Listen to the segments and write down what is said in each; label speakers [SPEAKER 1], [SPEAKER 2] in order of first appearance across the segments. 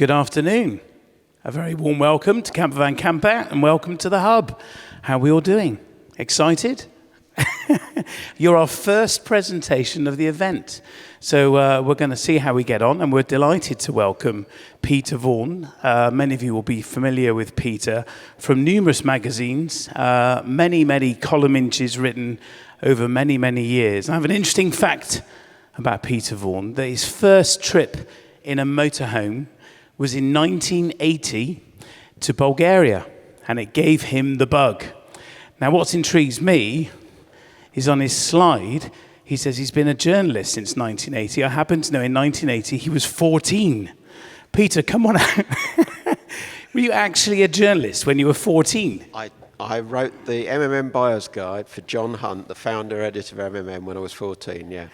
[SPEAKER 1] Good afternoon. A very warm welcome to Campervan Campout and welcome to the hub. How are we all doing? Excited? You're our first presentation of the event. So we're going to see how we get on, and we're delighted to welcome Peter Vaughan. Many of you will be familiar with Peter from numerous magazines, many column inches written over many years. I have an interesting fact about Peter Vaughan, that his first trip in a motorhome was in 1980 to Bulgaria, and it gave him the bug. Now, what intrigues me is on his slide, he says he's been a journalist since 1980. I happen to know in 1980 he was 14. Peter, come on out. Were you actually a journalist when you were 14?
[SPEAKER 2] I wrote the MMM Buyer's Guide for John Hunt, the founder editor of MMM, when I was 14, yeah.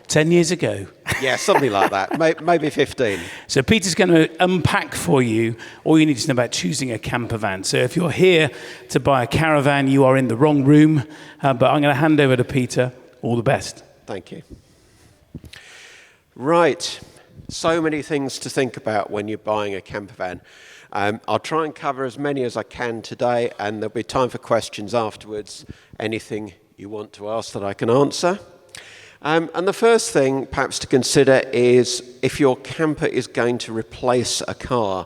[SPEAKER 1] 10 years ago.
[SPEAKER 2] Yeah, something like that, maybe 15.
[SPEAKER 1] So Peter's going to unpack for you all you need to know about choosing a camper van. So if you're here to buy a caravan, you are in the wrong room. But I'm going to hand over to Peter. All the best.
[SPEAKER 2] Thank you. Right, so many things to think about when you're buying a camper van. I'll try and cover as many as I can today, and there'll be time for questions afterwards. Anything you want to ask that I can answer. And the first thing perhaps to consider is if your camper is going to replace a car.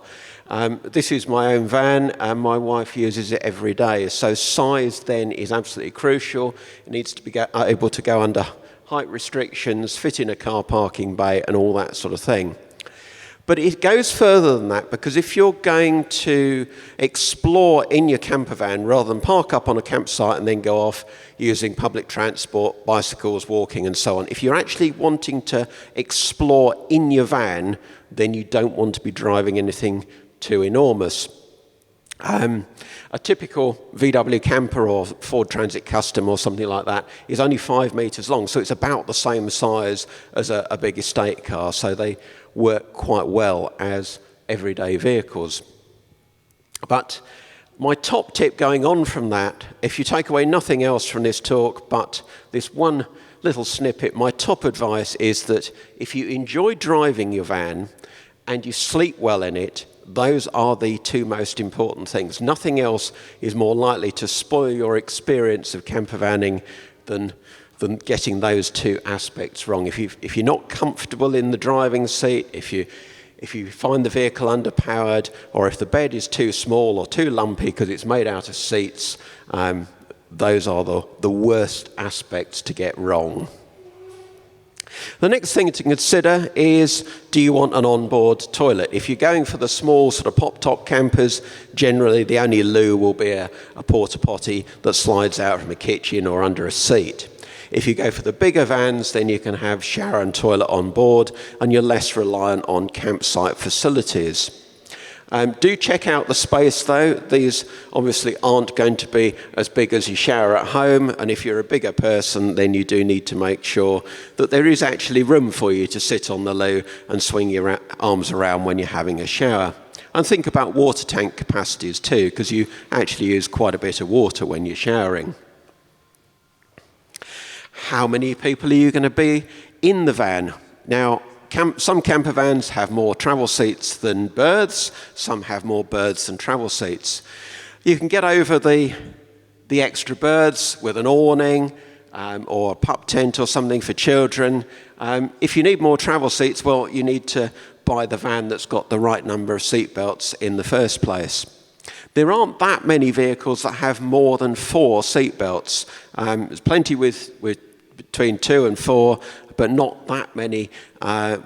[SPEAKER 2] This is my own van, and my wife uses it every day. So size then is absolutely crucial. It needs to be able to go under height restrictions, fit in a car parking bay, and all that sort of thing. But it goes further than that, because if you're going to explore in your camper van rather than park up on a campsite and then go off using public transport, bicycles, walking and so on, if you're actually wanting to explore in your van, then you don't want to be driving anything too enormous. A typical VW camper or Ford Transit Custom or something like that is only 5 meters long, so it's about the same size as a big estate car, so they work quite well as everyday vehicles. But my top tip going on from that, if you take away nothing else from this talk but this one little snippet, my top advice is that if you enjoy driving your van and you sleep well in it, those are the two most important things. Nothing else is more likely to spoil your experience of campervanning than getting those two aspects wrong. If you're not comfortable in the driving seat, if you find the vehicle underpowered, or if the bed is too small or too lumpy because it's made out of seats, those are the worst aspects to get wrong. The next thing to consider is, do you want an onboard toilet? If you're going for the small sort of pop-top campers, generally the only loo will be a porta potty that slides out from a kitchen or under a seat. If you go for the bigger vans, then you can have shower and toilet on board, and you're less reliant on campsite facilities. Do check out the space though. These obviously aren't going to be as big as your shower at home, and if you're a bigger person, then you do need to make sure that there is actually room for you to sit on the loo and swing your arms around when you're having a shower. And think about water tank capacities too, because you actually use quite a bit of water when you're showering. How many people are you going to be in the van? Now, some camper vans have more travel seats than berths. Some have more berths than travel seats. You can get over the extra berths with an awning or a pup tent or something for children. If you need more travel seats, well, you need to buy the van that's got the right number of seat belts in the first place. There aren't that many vehicles that have more than 4 seat belts. There's plenty with between 2 and 4, but not that many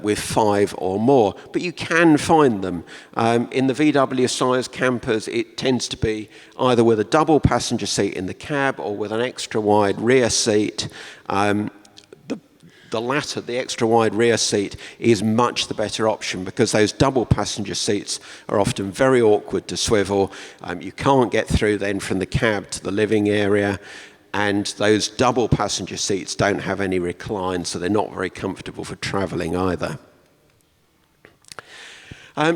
[SPEAKER 2] with 5 or more. But you can find them. In the VW size campers, it tends to be either with a double passenger seat in the cab or with an extra wide rear seat. The latter, the extra wide rear seat, is much the better option because those double passenger seats are often very awkward to swivel. You can't get through then from the cab to the living area. And those double passenger seats don't have any recline, so they're not very comfortable for travelling either.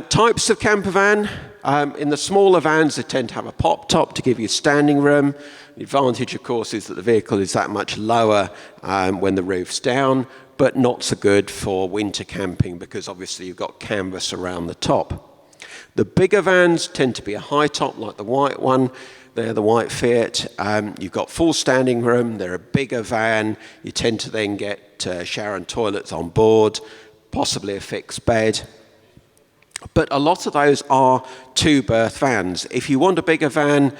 [SPEAKER 2] Types of camper van. In the smaller vans, they tend to have a pop top to give you standing room. The advantage, of course, is that the vehicle is that much lower when the roof's down. but not so good for winter camping because obviously you've got canvas around the top. The bigger vans tend to be a high top like the white one. They're the white Fiat. You've got full standing room. They're a bigger van. You tend to then get shower and toilets on board, possibly a fixed bed. But a lot of those are two-berth vans. If you want a bigger van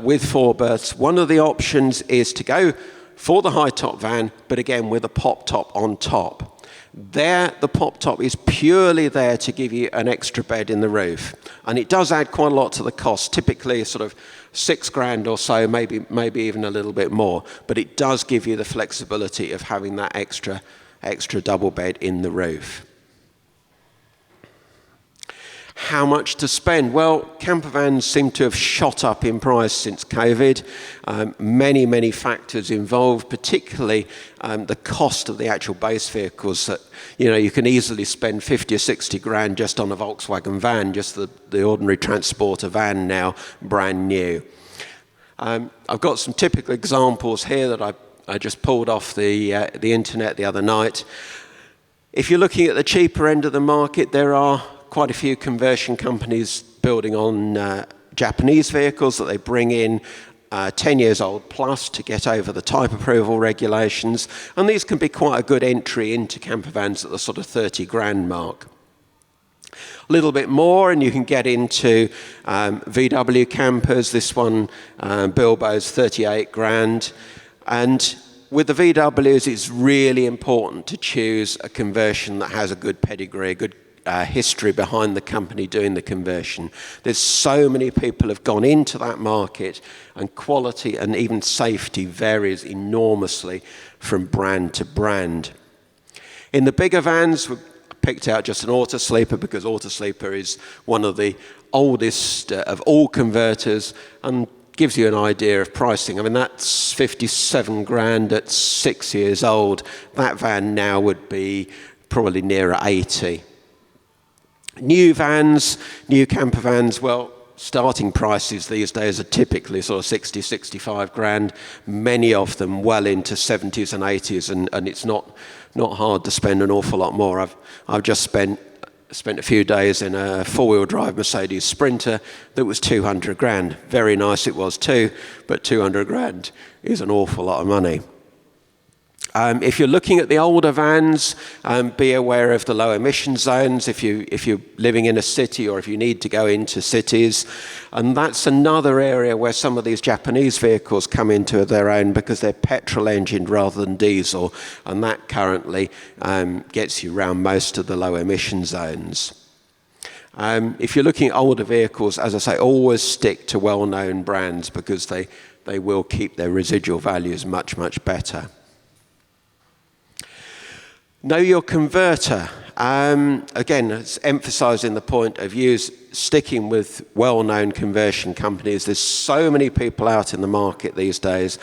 [SPEAKER 2] with 4 berths, one of the options is to go for the high-top van, but again with a pop-top on top. There, the pop-top is purely there to give you an extra bed in the roof. And it does add quite a lot to the cost, typically sort of £6,000 or so, maybe even a little bit more. But it does give you the flexibility of having that extra double bed in the roof. How much to spend? Well, campervans seem to have shot up in price since COVID. Many factors involved, particularly the cost of the actual base vehicles. That you can easily spend 50 or 60 grand just on a Volkswagen van, just the ordinary transporter van now, brand new. I've got some typical examples here that I just pulled off the internet the other night. If you're looking at the cheaper end of the market, there are quite a few conversion companies building on Japanese vehicles that they bring in 10 years old plus to get over the type approval regulations. And these can be quite a good entry into campervans at the sort of 30 grand mark. A little bit more and you can get into VW campers. This one, Bilbo's 38 grand. And with the VWs, it's really important to choose a conversion that has a good pedigree, a good history behind the company doing the conversion. There's so many people have gone into that market, and quality and even safety varies enormously from brand to brand. In the bigger vans, we picked out just an auto sleeper because auto sleeper is one of the oldest of all converters and gives you an idea of pricing. I mean, that's 57 grand at 6 years old. That van now would be probably nearer 80. New vans, new camper vans, well, starting prices these days are typically sort of 60, 65 grand, many of them well into 70s and 80s, and it's not hard to spend an awful lot more. I've just spent a few days in a four-wheel drive Mercedes Sprinter that was 200 grand. Very nice it was too, but 200 grand is an awful lot of money. If you're looking at the older vans, be aware of the low emission zones if you're living in a city or if you need to go into cities. And that's another area where some of these Japanese vehicles come into their own because they're petrol engined rather than diesel. And that currently gets you around most of the low emission zones. If you're looking at older vehicles, as I say, always stick to well-known brands because they will keep their residual values much better. Know your converter. Again, it's emphasising the point of sticking with well-known conversion companies. There's so many people out in the market these days,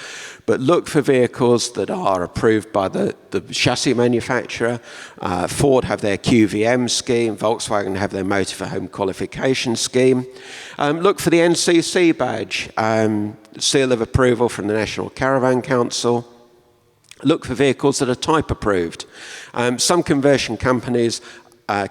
[SPEAKER 2] but look for vehicles that are approved by the chassis manufacturer. Ford have their QVM scheme, Volkswagen have their Motor for Home qualification scheme. Look for the NCC badge, seal of approval from the National Caravan Council. Look for vehicles that are type approved. Some conversion companies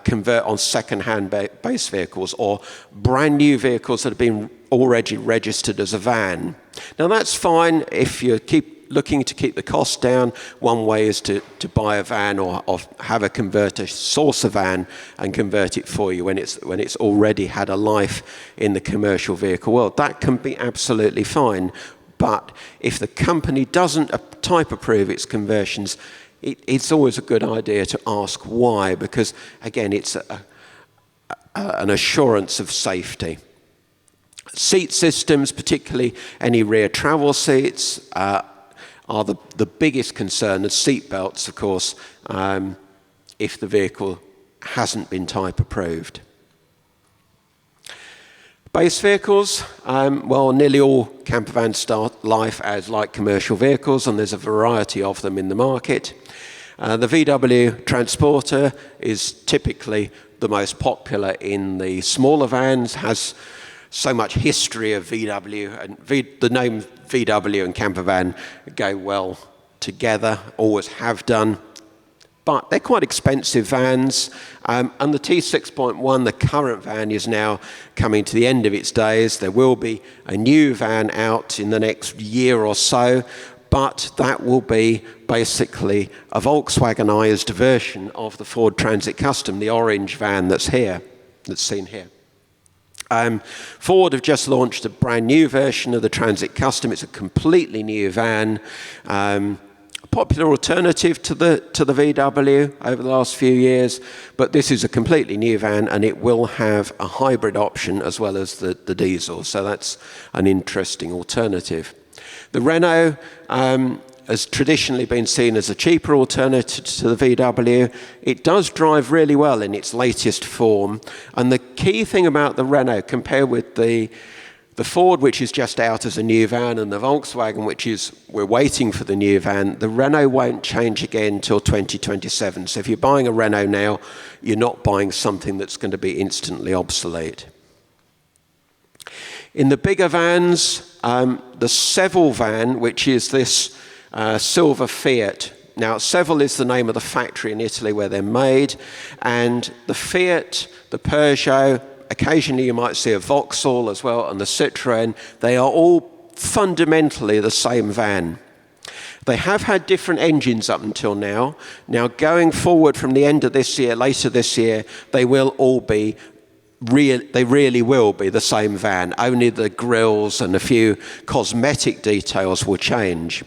[SPEAKER 2] convert on second-hand base vehicles or brand new vehicles that have been already registered as a van. Now that's fine if you keep looking to keep the cost down. One way is to buy a van or have a converter source a van and convert it for you when it's already had a life in the commercial vehicle world. That can be absolutely fine. But if the company doesn't type approve its conversions, it's always a good idea to ask why, because again, it's an assurance of safety. Seat systems, particularly any rear travel seats, are the biggest concern. And seat belts, of course, if the vehicle hasn't been type approved. Base vehicles, well, nearly all campervans start life as light commercial vehicles, and there's a variety of them in the market. The VW Transporter is typically the most popular in the smaller vans, has so much history of VW, and the name VW and campervan go well together, always have done. But they're quite expensive vans, and the T6.1, the current van, is now coming to the end of its days. There will be a new van out in the next year or so, but that will be basically a Volkswagenized version of the Ford Transit Custom, the orange van that's seen here. Ford have just launched a brand new version of the Transit Custom. It's a completely new van. Popular alternative to the VW over the last few years, but this is a completely new van, and it will have a hybrid option as well as the diesel, so that's an interesting alternative. The Renault has traditionally been seen as a cheaper alternative to the VW. It does drive really well in its latest form, and the key thing about the Renault, compared with the Ford, which is just out as a new van, and the Volkswagen, which is, we're waiting for the new van, the Renault won't change again until 2027. So if you're buying a Renault now, you're not buying something that's going to be instantly obsolete. In the bigger vans, the Seville van, which is this silver Fiat. Now, Seville is the name of the factory in Italy where they're made, and the Fiat, the Peugeot, occasionally you might see a Vauxhall as well, and the Citroën. They are all fundamentally the same van. They have had different engines up until now. Now, going forward from the end of this year, later this year, they will all be they really will be the same van. Only the grills and a few cosmetic details will change.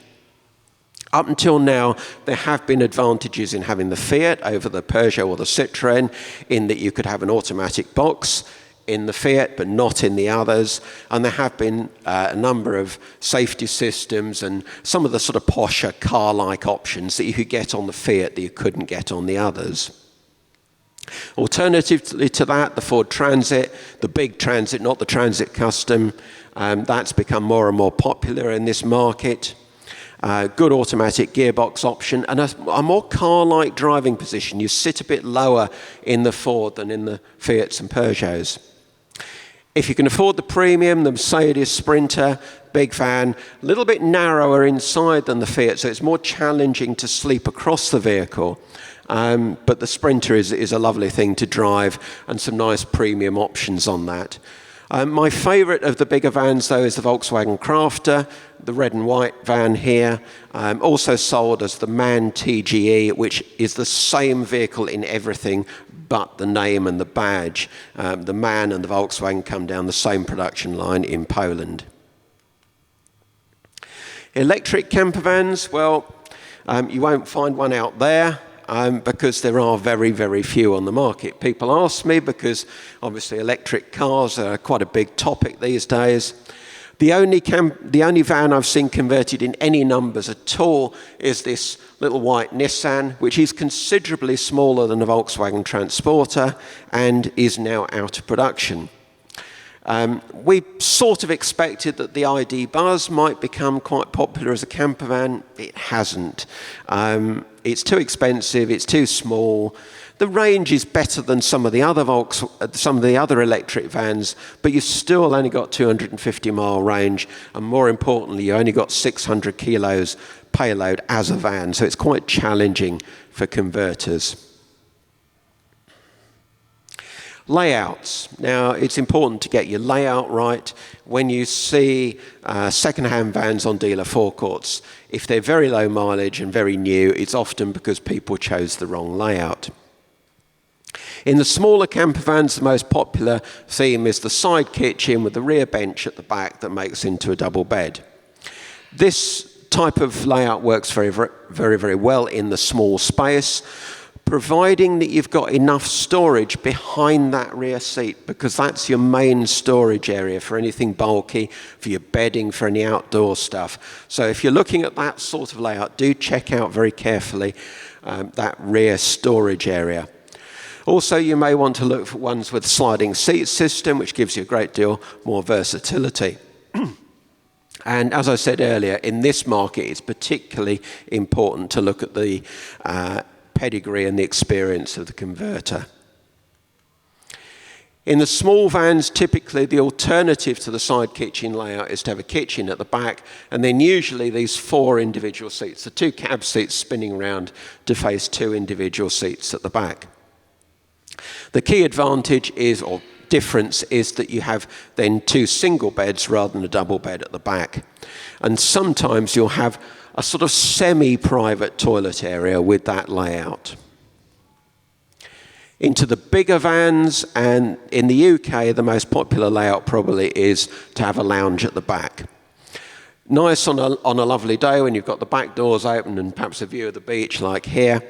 [SPEAKER 2] Up until now, there have been advantages in having the Fiat over the Peugeot or the Citroën, in that you could have an automatic box in the Fiat, but not in the others. And there have been a number of safety systems and some of the sort of posher car-like options that you could get on the Fiat that you couldn't get on the others. Alternatively to that, the Ford Transit, the big Transit, not the Transit Custom, that's become more and more popular in this market. Good automatic gearbox option, and a more car-like driving position. You sit a bit lower in the Ford than in the Fiats and Peugeots. If you can afford the premium, the Mercedes Sprinter, big van, a little bit narrower inside than the Fiat, so it's more challenging to sleep across the vehicle. But the Sprinter is a lovely thing to drive, and some nice premium options on that. My favourite of the bigger vans, though, is the Volkswagen Crafter, the red and white van here, also sold as the MAN TGE, which is the same vehicle in everything but the name and the badge. The MAN and the Volkswagen come down the same production line in Poland. Electric campervans, well, you won't find one out there. Because there are very, very few on the market. People ask me because obviously electric cars are quite a big topic these days. The only van I've seen converted in any numbers at all is this little white Nissan, which is considerably smaller than a Volkswagen Transporter and is now out of production. We sort of expected that the ID Buzz might become quite popular as a camper van. It hasn't. It's too expensive, it's too small. The range is better than some of the other electric vans, but you've still only got 250-mile range, and more importantly, you only got 600 kilos payload as a van, so it's quite challenging for converters. Layouts. Now, it's important to get your layout right. When you see second-hand vans on dealer forecourts, if they're very low mileage and very new, it's often because people chose the wrong layout. In the smaller camper vans, the most popular theme is the side kitchen with the rear bench at the back that makes into a double bed. This type of layout works very, very, very well in the small space, providing that you've got enough storage behind that rear seat, because that's your main storage area for anything bulky, for your bedding, for any outdoor stuff. So if you're looking at that sort of layout, do check out very carefully that rear storage area. Also, you may want to look for ones with sliding seat system, which gives you a great deal more versatility. And as I said earlier, in this market, it's particularly important to look at the pedigree and the experience of the converter. In the small vans, typically the alternative to the side kitchen layout is to have a kitchen at the back, and then usually these 4 individual seats, the 2 cab seats spinning around to face 2 individual seats at the back. The key advantage is, or difference, is that you have then 2 single beds rather than a double bed at the back. And sometimes you'll have a sort of semi-private toilet area with that layout. Into the bigger vans, and in the UK, the most popular layout probably is to have a lounge at the back. Nice on a lovely day when you've got the back doors open and perhaps a view of the beach like here.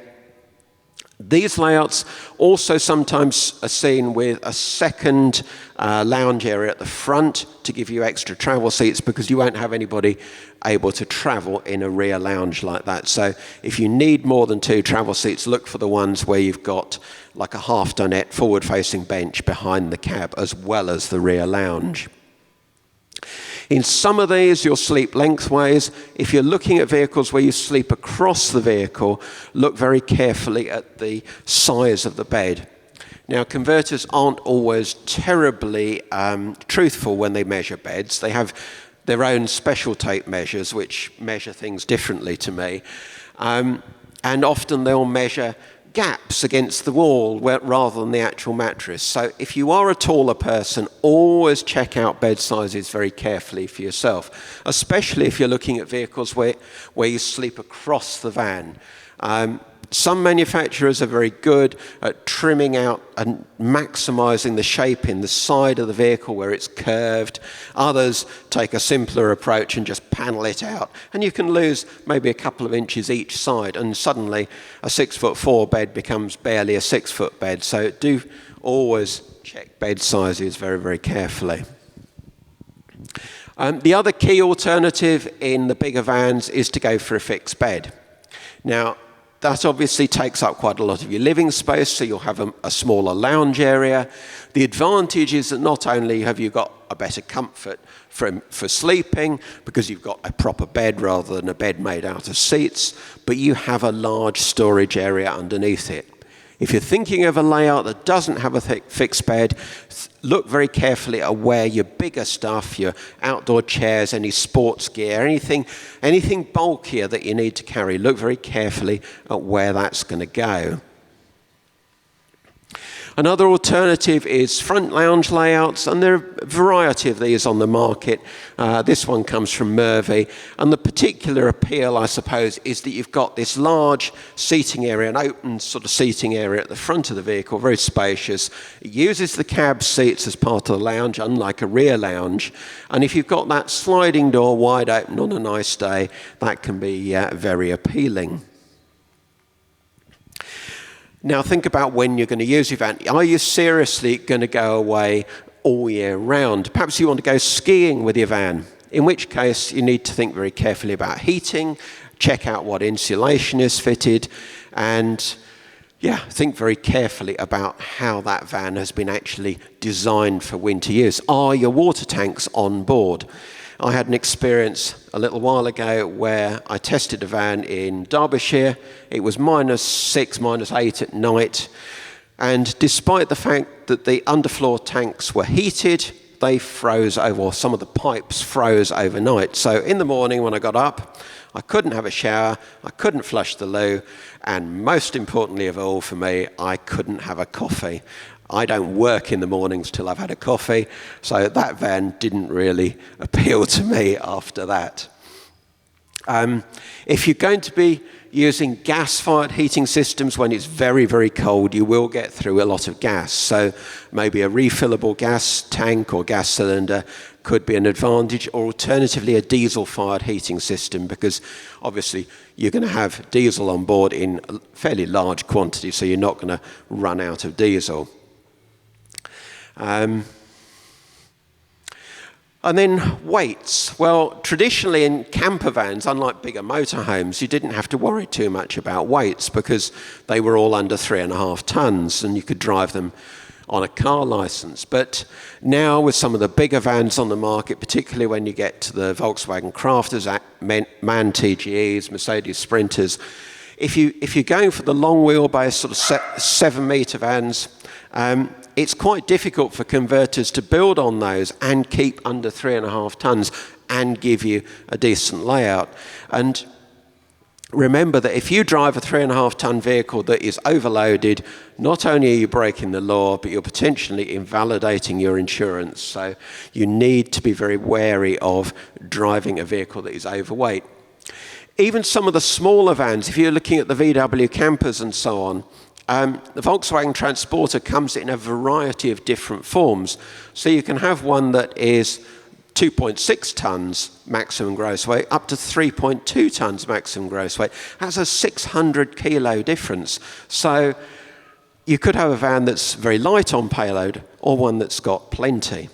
[SPEAKER 2] These layouts also sometimes are seen with a second lounge area at the front to give you extra travel seats, because you won't have anybody able to travel in a rear lounge like that. So if you need more than 2 travel seats, look for the ones where you've got like a half dinette forward-facing bench behind the cab as well as the rear lounge. In some of these, you'll sleep lengthways. If you're looking at vehicles where you sleep across the vehicle, look very carefully at the size of the bed. Now, converters aren't always terribly truthful when they measure beds. They have their own special tape measures, which measure things differently to me. And often they'll measure gaps against the wall rather than the actual mattress. So if you are a taller person, always check out bed sizes very carefully for yourself, especially if you're looking at vehicles where you sleep across the van. Some manufacturers are very good at trimming out and maximising the shape in the side of the vehicle where it's curved. Others take a simpler approach and just panel it out. And you can lose maybe a couple of inches each side, and suddenly a 6'4" bed becomes barely a 6-foot bed. So do always check bed sizes very, very carefully. The other key alternative in the bigger vans is to go for a fixed bed. Now, that obviously takes up quite a lot of your living space, so you'll have a smaller lounge area. The advantage is that not only have you got a better comfort for sleeping, because you've got a proper bed rather than a bed made out of seats, but you have a large storage area underneath it. If you're thinking of a layout that doesn't have a fixed bed, look very carefully at where your bigger stuff, your outdoor chairs, any sports gear, anything bulkier that you need to carry, look very carefully at where that's going to go. Another alternative is front lounge layouts, and there are a variety of these on the market. This one comes from Murphy, and the particular appeal, I suppose, is that you've got this large seating area, an open sort of seating area at the front of the vehicle, very spacious. It uses the cab seats as part of the lounge, unlike a rear lounge. And if you've got that sliding door wide open on a nice day, that can be very appealing. Now think about when you're going to use your van. Are you seriously going to go away all year round? Perhaps you want to go skiing with your van, in which case you need to think very carefully about heating, check out what insulation is fitted, and think very carefully about how that van has been actually designed for winter use. Are your water tanks on board? I had an experience a little while ago where I tested a van in Derbyshire. It was -6, -8 at night. And despite the fact that the underfloor tanks were heated, they froze over, or some of the pipes froze overnight. So in the morning when I got up, I couldn't have a shower, I couldn't flush the loo, and most importantly of all for me, I couldn't have a coffee. I don't work in the mornings till I've had a coffee, so that van didn't really appeal to me after that. If you're going to be using gas-fired heating systems when it's very, very cold, you will get through a lot of gas. So maybe a refillable gas tank or gas cylinder could be an advantage, or alternatively a diesel-fired heating system, because obviously you're going to have diesel on board in a fairly large quantity, so you're not going to run out of diesel. And then weights. Well, traditionally in camper vans, unlike bigger motorhomes, you didn't have to worry too much about weights because they were all under 3.5 tons and you could drive them on a car license. But now with some of the bigger vans on the market, particularly when you get to the Volkswagen Crafters, MAN TGEs, Mercedes Sprinters, if you're going for the long wheelbase sort of 7-metre vans, it's quite difficult for converters to build on those and keep under 3.5 tons and give you a decent layout. And remember that if you drive a 3.5 ton vehicle that is overloaded, not only are you breaking the law, but you're potentially invalidating your insurance. So you need to be very wary of driving a vehicle that is overweight. Even some of the smaller vans, if you're looking at the VW campers and so on, the Volkswagen Transporter comes in a variety of different forms. So you can have one that is 2.6 tons maximum gross weight up to 3.2 tons maximum gross weight. That's a 600 kilo difference. So you could have a van that's very light on payload or one that's got plenty.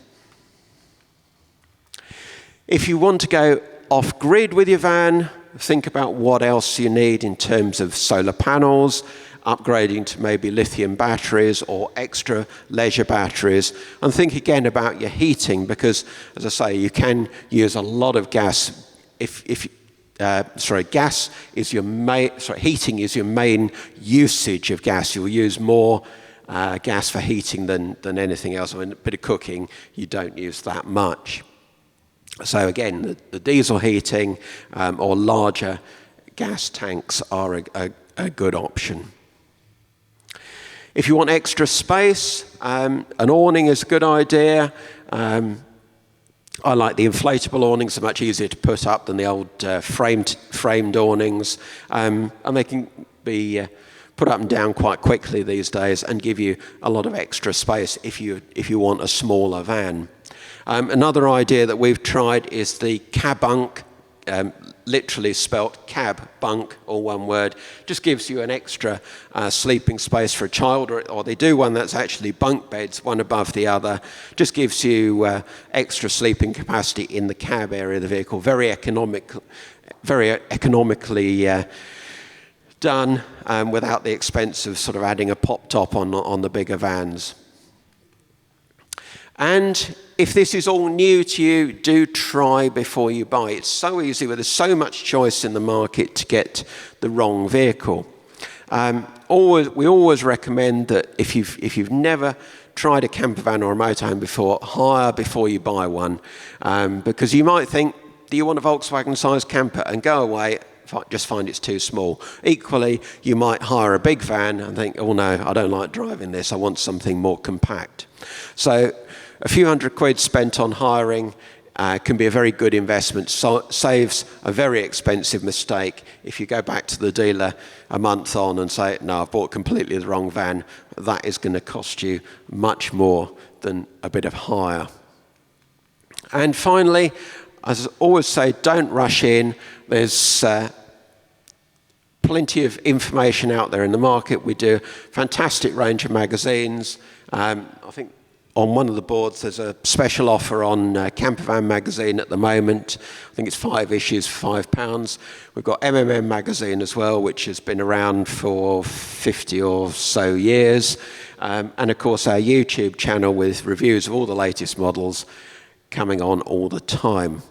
[SPEAKER 2] If you want to go off-grid with your van, think about what else you need in terms of solar panels, upgrading to maybe lithium batteries or extra leisure batteries, and think again about your heating, because, as I say, you can use a lot of gas. Gas is your heating is your main usage of gas. You'll use more gas for heating than anything else. I mean, a bit of cooking, you don't use that much. So again, the diesel heating or larger gas tanks are a good option. If you want extra space, an awning is a good idea. I like the inflatable awnings. They're much easier to put up than the old framed awnings. And they can be put up and down quite quickly these days and give you a lot of extra space if you want a smaller van. Another idea that we've tried is the cab-bunk, literally spelt cab bunk, all one word. Just gives you an extra sleeping space for a child, or they do one that's actually bunk beds, one above the other. Just gives you extra sleeping capacity in the cab area of the vehicle. Very economically done, without the expense of sort of adding a pop top on the bigger vans. And if this is all new to you, do try before you buy. It's so easy, there's so much choice in the market, to get the wrong vehicle. We always recommend that if you've never tried a campervan or a motorhome before, hire before you buy one, because you might think, do you want a Volkswagen-sized camper, and go away, just find it's too small. Equally, you might hire a big van and think, oh no, I don't like driving this, I want something more compact. So a few £100 spent on hiring can be a very good investment. Saves a very expensive mistake if you go back to the dealer a month on and say, no, I've bought completely the wrong van. That is going to cost you much more than a bit of hire. And finally, as I always say, don't rush in. There's plenty of information out there in the market. We do a fantastic range of magazines. I think on one of the boards there's a special offer on Campervan magazine at the moment. I think it's 5 issues for £5. We've got MMM magazine as well, which has been around for 50 or so years. And of course our YouTube channel with reviews of all the latest models coming on all the time.